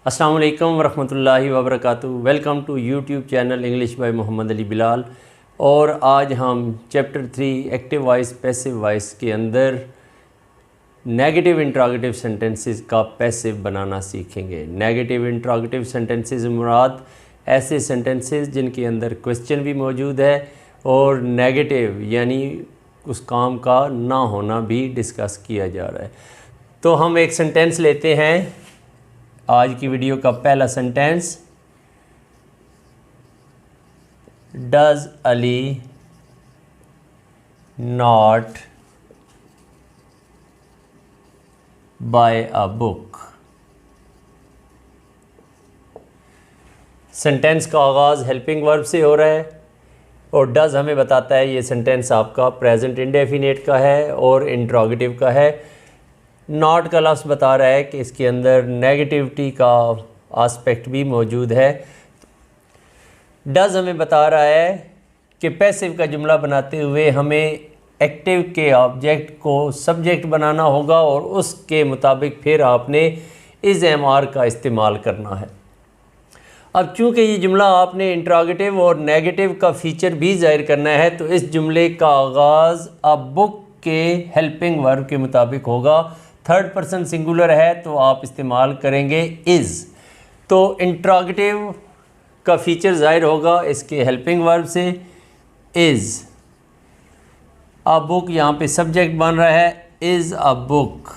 अस्सलाम वालेकुम वरहमतुल्लाहि वबरकातुहू। Welcome to YouTube channel English by Mohammad Ali Bilal. और आज हम chapter 3 active voice passive voice के अंदर नेगेटिव इंट्रोगेटिव सेंटेंसेस का पैसिव बनाना सीखेंगे। नेगेटिव इंट्रोगेटिव सेंटेंसेस मुराद ऐसे सेंटेंसेस जिनके अंदर क्वेश्चन भी मौजूद है और नेगेटिव यानी उस काम का ना होना भी डिस्कस किया जा रहा है। तो हम एक सेंटेंस लेते हैं। आज की वीडियो का पहला sentence, does Ali not buy a book. Sentence का आगाज़ हेल्पिंग वर्ब से हो रहा है और डज हमें बताता है ये सेंटेंस आपका प्रेजेंट इंडेफिनिट का है और इंट्रोगेटिव का है। नॉट का लफ्ज़ बता रहा है कि इसके अंदर नेगेटिविटी का आस्पेक्ट भी मौजूद है। डज हमें बता रहा है कि पैसिव का जुमला बनाते हुए हमें एक्टिव के ऑब्जेक्ट को सब्जेक्ट बनाना होगा और उसके मुताबिक फिर आपने इज़ एम आर का इस्तेमाल करना है। अब चूँकि ये जुमला आपने इंट्रोगेटिव और नेगेटिव का फ़ीचर भी ज़ाहिर करना है तो इस जुमले का आगाज़ अब बुक के हेल्पिंग वर्ब के मुताबिक होगा। थर्ड पर्सन सिंगुलर है तो आप इस्तेमाल करेंगे इज़। तो इंट्रोगेटिव का फ़ीचर ज़ाहिर होगा इसके हेल्पिंग वर्ब से इज़। अ बुक यहाँ पे सब्जेक्ट बन रहा है, इज़ अ बुक।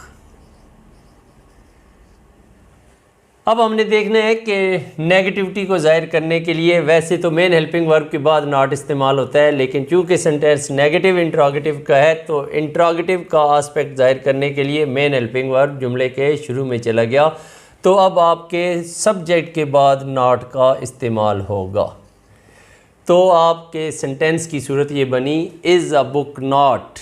अब हमने देखना है कि नेगेटिविटी को ज़ाहिर करने के लिए वैसे तो मेन हेल्पिंग वर्ब के बाद नॉट इस्तेमाल होता है, लेकिन चूँकि सेंटेंस नेगेटिव इंट्रोगेटिव का है तो इंट्रोगेटिव का आस्पेक्ट ज़ाहिर करने के लिए मेन हेल्पिंग वर्ब जुमले के शुरू में चला गया। तो अब आपके सब्जेक्ट के बाद नॉट का इस्तेमाल होगा। तो आपके सेंटेंस की सूरत ये बनी, इज़ अ बुक नॉट।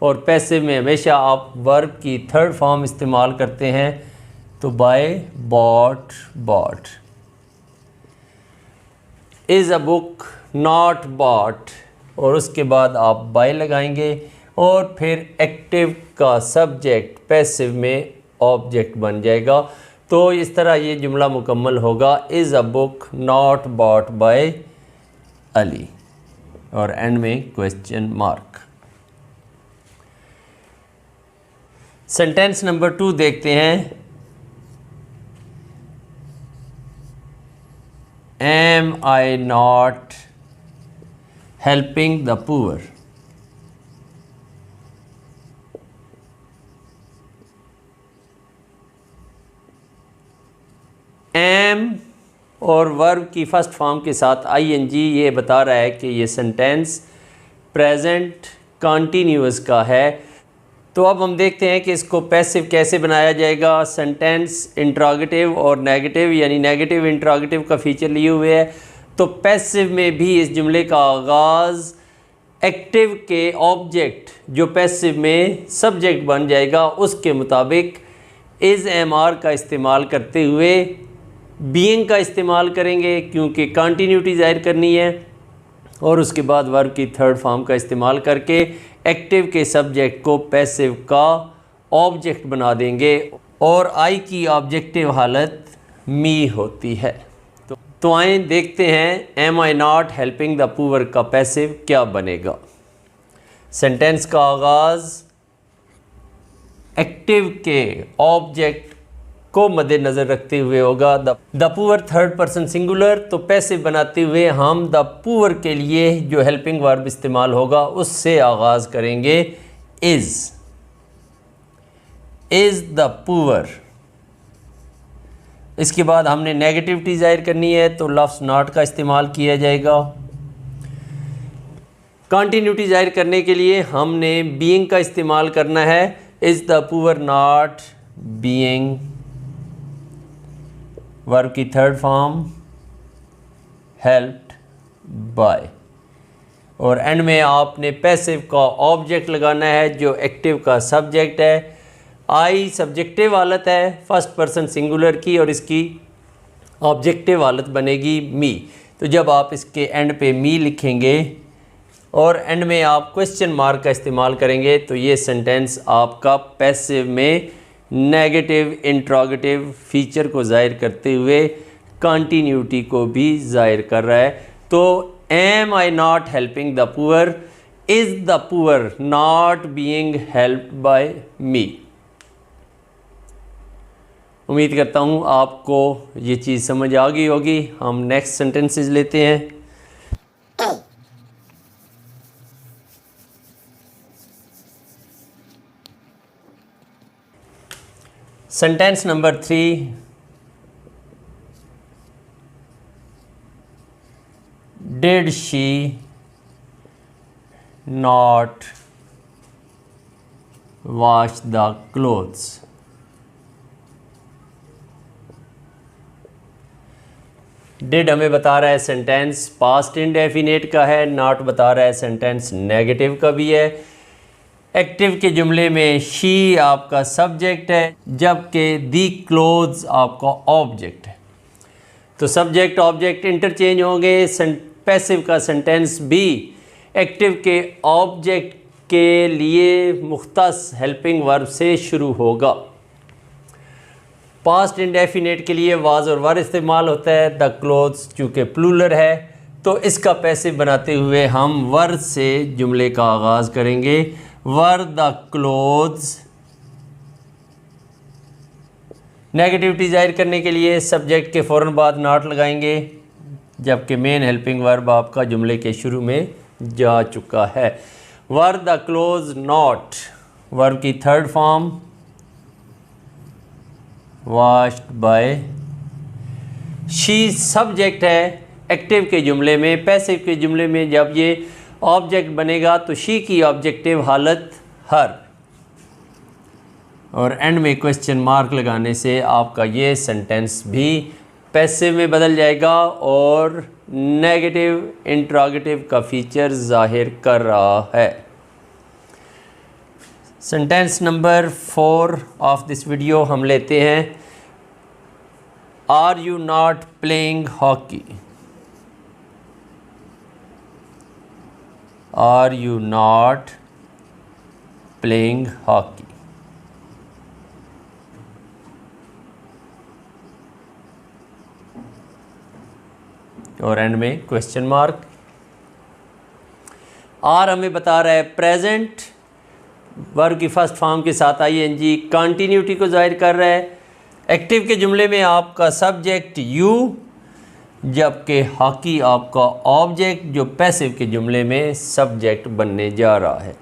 और पैसिव में हमेशा आप वर्ब की थर्ड फॉर्म इस्तेमाल करते हैं तो buy bought bought. Is a book not bought और उसके बाद आप बाय लगाएंगे और फिर एक्टिव का सब्जेक्ट पैसिव में ऑब्जेक्ट बन जाएगा। तो इस तरह ये जुमला मुकम्मल होगा, is a book not bought by Ali और एंड में क्वेश्चन मार्क। सेंटेंस नंबर 2 देखते हैं। Am I not helping the poor? Am और वर्ब की फ़र्स्ट फॉर्म के साथ ing ये बता रहा है कि ये सेंटेंस प्रेजेंट कॉन्टीन्यूअस का है। तो अब हम देखते हैं कि इसको पैसिव कैसे बनाया जाएगा। सेंटेंस इंट्रोगेटिव और नेगेटिव यानी नेगेटिव इंट्रोगेटिव का फ़ीचर लिए हुए है। तो पैसिव में भी इस जुमले का आगाज़ एक्टिव के ऑब्जेक्ट जो पैसिव में सब्जेक्ट बन जाएगा उसके मुताबिक इज़ एम आर का इस्तेमाल करते हुए बीइंग का इस्तेमाल करेंगे क्योंकि कंटिन्यूटी ज़ाहिर करनी है। और उसके बाद वर्ब की थर्ड फॉर्म का इस्तेमाल करके एक्टिव के सब्जेक्ट को पैसिव का ऑब्जेक्ट बना देंगे और आई की ऑब्जेक्टिव हालत मी होती है। तो आइए देखते हैं am I not helping the poor का पैसिव क्या बनेगा। सेंटेंस का आगाज़ एक्टिव के ऑब्जेक्ट को मद्देनज़र रखते हुए होगा। The poor third person singular, तो पैसिव बनाते हुए हम द पुअर के लिए जो हेल्पिंग वर्ब इस्तेमाल होगा उससे आगाज़ करेंगे इज़ द पुअर। इसके बाद हमने नेगेटिविटी ज़ाहिर करनी है तो लफ्ज़ नॉट का इस्तेमाल किया जाएगा। कंटिन्यूटी ज़ाहिर करने के लिए हमने बीइंग का इस्तेमाल करना है। Is the poor not being, verb की थर्ड फॉर्म हेल्प्ड बाय और एंड में आपने पैसिव का ऑब्जेक्ट लगाना है जो एक्टिव का सब्जेक्ट है। आई सब्जेक्टिव हालत है फर्स्ट पर्सन सिंगुलर की और इसकी ऑब्जेक्टिव हालत बनेगी मी। तो जब आप इसके एंड पे मी लिखेंगे और एंड में आप क्वेश्चन मार्क का इस्तेमाल करेंगे तो ये सेंटेंस आपका पैसिव में नेगेटिव इंट्रोगेटिव फीचर को ज़ाहिर करते हुए कंटिन्यूटी को भी ज़ाहिर कर रहा है। तो am I not helping the poor, is the poor not being helped by me. उम्मीद करता हूँ आपको ये चीज़ समझ आ गई होगी। हम नेक्स्ट सेंटेंसेस लेते हैं। Sentence number 3, did she not wash the clothes. Did हमें बता रहा है सेंटेंस पास्ट इंडेफिनेट का है, नॉट बता रहा है सेंटेंस नेगेटिव का भी है। एक्टिव के जुमले में शी आपका सब्जेक्ट है, जबकि दी क्लोथ्स आपका ऑब्जेक्ट है। तो सब्जेक्ट ऑब्जेक्ट इंटरचेंज होंगे। पैसिव का सेंटेंस भी एक्टिव के ऑब्जेक्ट के लिए मुख्तस हेल्पिंग वर्ब से शुरू होगा। पास्ट इंडेफिनेट के लिए वाज और वर इस्तेमाल होता है। द क्लोथ्स चूँकि प्लूरल है तो इसका पैसिव बनाते हुए हम वर से जुमले का आगाज़ करेंगे। वर द क्लोथ्स। नेगेटिविटी जाहिर करने के लिए सब्जेक्ट के फ़ौरन बाद नॉट लगाएंगे, जबकि मेन हेल्पिंग वर्ब आपका जुमले के शुरू में जा चुका है। Were the clothes not verb की third form washed by. She subject है एक्टिव के जुमले में। पैसिव के जुमले में जब ये ऑब्जेक्ट बनेगा तो शी की ऑब्जेक्टिव हालत हर, और एंड में क्वेश्चन मार्क लगाने से आपका ये सेंटेंस भी पैसिव में बदल जाएगा और नेगेटिव इंट्रोगेटिव का फीचर जाहिर कर रहा है। Sentence number 4 of this video हम लेते हैं। Are you not playing hockey. Are you not playing hockey. और एंड में क्वेश्चन मार्क। आर हमें बता रहा है प्रेजेंट वर्ब की फर्स्ट फॉर्म के साथ आईएनजी कंटिन्यूटी को जाहिर कर रहा है। एक्टिव के जुमले में आपका सब्जेक्ट यू, जबकि हॉकी आपका ऑब्जेक्ट जो पैसिव के जुमले में सब्जेक्ट बनने जा रहा है।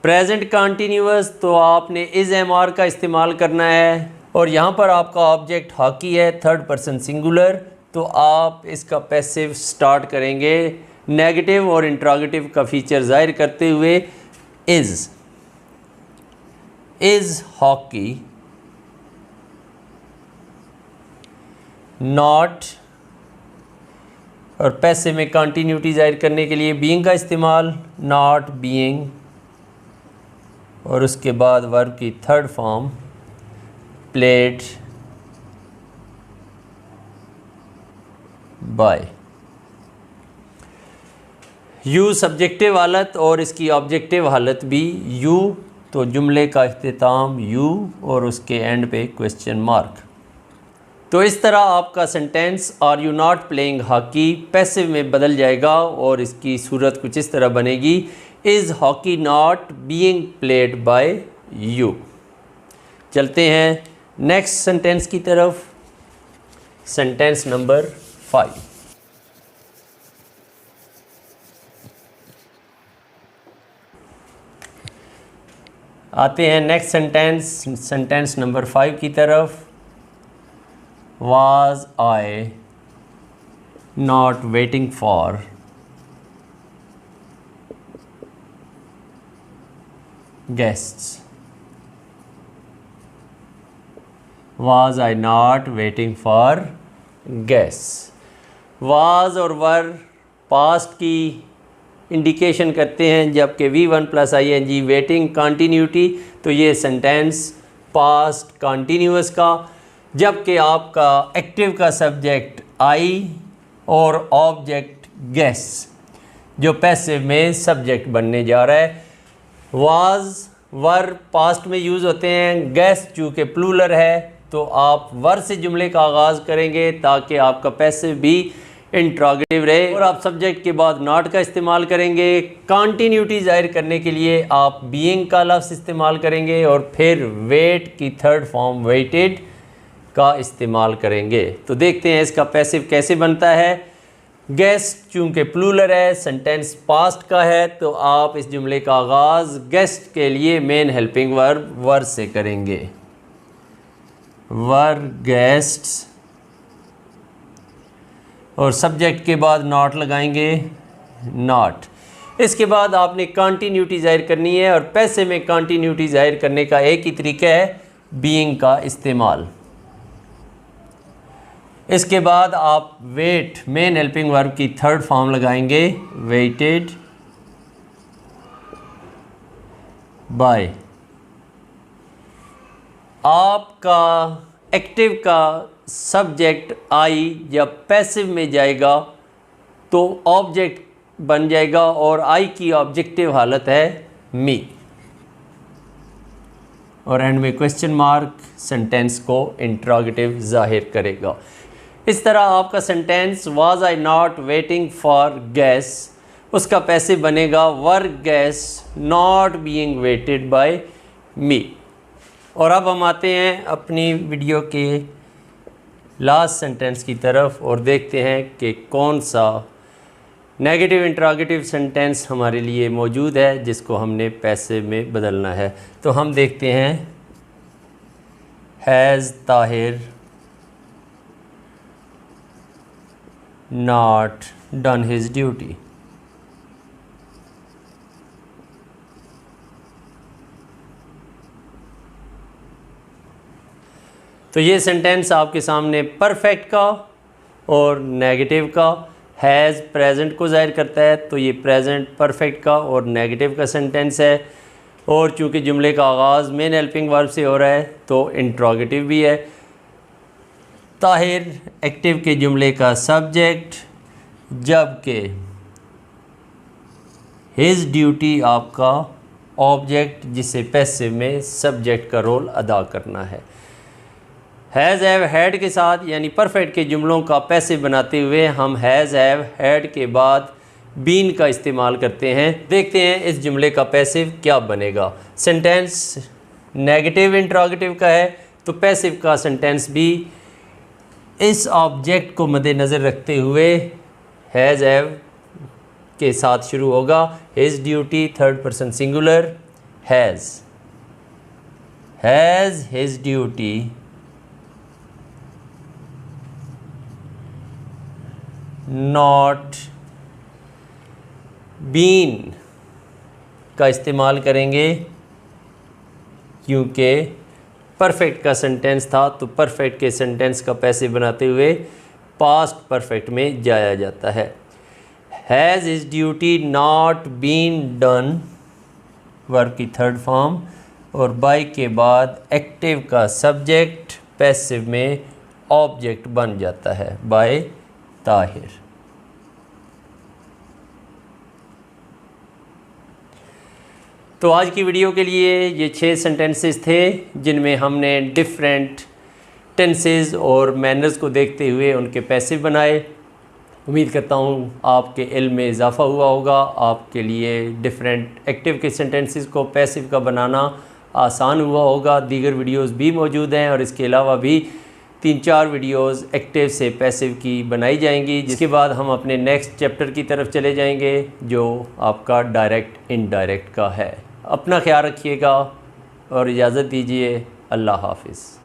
प्रेजेंट कंटिन्यूअस तो आपने इज़ एम आर का इस्तेमाल करना है, और यहाँ पर आपका ऑब्जेक्ट हॉकी है थर्ड पर्सन सिंगुलर, तो आप इसका पैसिव स्टार्ट करेंगे नेगेटिव और इंट्रोगेटिव का फीचर जाहिर करते हुए इज़ हॉकी नॉट, और पैसिव में कंटिन्यूटी जाहिर करने के लिए बीइंग का इस्तेमाल नॉट बीइंग, और उसके बाद वर्ब की third form played by. You subjective हालत और इसकी ऑब्जेक्टिव हालत भी यू, तो जुमले का इख्तिताम यू और उसके एंड पे क्वेश्चन मार्क। तो इस तरह आपका sentence are you not playing hockey passive में बदल जाएगा और इसकी सूरत कुछ इस तरह बनेगी is hockey not being played by you. चलते हैं नेक्स्ट सेंटेंस की तरफ। Sentence number 5। आते हैं नेक्स्ट सेंटेंस नंबर 5 की तरफ। Was I not waiting for guests? Was I not waiting for guests? Was और वर पास्ट की इंडिकेशन करते हैं, जबकि V1 plus ING waiting continuity, तो ये सेंटेंस पास्ट कंटिन्यूअस का, जबकि आपका एक्टिव का सब्जेक्ट आई और ऑब्जेक्ट गेस जो पैसिव में सब्जेक्ट बनने जा रहा है। वाज वर पास्ट में यूज़ होते हैं। गेस्ट चूँकि प्लूरल है तो आप वर से जुमले का आगाज़ करेंगे ताकि आपका पैसिव भी इंट्रोगेटिव रहे। और आप सब्जेक्ट के बाद नॉट का इस्तेमाल करेंगे। कंटिन्यूटी ज़ाहिर करने के लिए आप बीइंग का लफ्ज़ इस्तेमाल करेंगे और फिर वेट की थर्ड फॉर्म वेटेड का इस्तेमाल करेंगे। तो देखते हैं इसका पैसिव कैसे बनता है। गेस्ट चूँकि प्लूरल है, सेंटेंस पास्ट का है, तो आप इस जुमले का आगाज़ गेस्ट के लिए मेन हेल्पिंग वर्ब वर से करेंगे। वर गेस्ट्स और सब्जेक्ट के बाद नॉट लगाएंगे, नॉट। इसके बाद आपने कंटिन्यूटी ज़ाहिर करनी है और पैसिव में कंटिन्यूटी ज़ाहिर करने का एक ही तरीका है बीइंग का इस्तेमाल। इसके बाद आप वेट मेन हेल्पिंग वर्ब की थर्ड फॉर्म लगाएंगे, वेटेड बाय। आपका एक्टिव का सब्जेक्ट आई जब पैसिव में जाएगा तो ऑब्जेक्ट बन जाएगा और आई की ऑब्जेक्टिव हालत है मी, और एंड में क्वेश्चन मार्क सेंटेंस को इंट्रोगेटिव जाहिर करेगा। इस तरह आपका sentence was I not waiting for gas, उसका पैसिव बनेगा were gas not being waited by me. और अब हम आते हैं अपनी वीडियो के लास्ट सेंटेंस की तरफ और देखते हैं कि कौन सा नेगेटिव इंट्रोगेटिव सेंटेंस हमारे लिए मौजूद है जिसको हमने पैसिव में बदलना है। तो हम देखते हैं, has Tahir not done his duty. तो ये सेंटेंस आपके सामने परफेक्ट का और नेगेटिव का, हैज़ प्रेजेंट को ज़ाहिर करता है तो ये प्रेजेंट परफेक्ट का और नेगेटिव का सेंटेंस है। और चूँकि जुमले का आगाज़ मेन हेल्पिंग वर्ब से हो रहा है तो इंट्रोगेटिव भी है। ताहिर एक्टिव के जुमले का सब्जेक्ट, जबकि हिज ड्यूटी आपका ऑब्जेक्ट जिसे पैसिव में सब्जेक्ट का रोल अदा करना है। हैज़ हैव हैड के साथ यानी परफेक्ट के जुमलों का पैसिव बनाते हुए हम हैज़ हैव हैड के बाद बीन का इस्तेमाल करते हैं। देखते हैं इस जुमले का पैसिव क्या बनेगा। सेंटेंस नेगेटिव इंट्रोगेटिव का है तो पैसिव का सेंटेंस भी इस ऑब्जेक्ट को मद्देनज़र रखते हुए हैज़ हैव के साथ शुरू होगा। His duty third person singular, has his duty not been का इस्तेमाल करेंगे क्योंकि परफेक्ट का सेंटेंस था तो परफेक्ट के सेंटेंस का पैसिव बनाते हुए पास्ट परफेक्ट में जाया जाता है। Has his duty not been done verb की थर्ड फॉर्म और बाय के बाद एक्टिव का सब्जेक्ट पैसिव में ऑब्जेक्ट बन जाता है, बाय ताहिर। तो आज की वीडियो के लिए ये 6 सेंटेंसेस थे जिनमें हमने डिफरेंट टेंसेस और मैनर्स को देखते हुए उनके पैसिव बनाए। उम्मीद करता हूँ आपके इल्म में इजाफ़ा हुआ होगा। आपके लिए डिफरेंट एक्टिव के सेंटेंसेस को पैसिव का बनाना आसान हुआ होगा। दीगर वीडियोस भी मौजूद हैं और इसके अलावा भी 3-4 वीडियोस एक्टिव से पैसिव की बनाई जाएंगी, जिसके बाद हम अपने नेक्स्ट चैप्टर की तरफ चले जाएंगे जो आपका डायरेक्ट इनडायरेक्ट का है। अपना ख्याल रखिएगा और इजाज़त दीजिए। अल्लाह हाफ़िज़।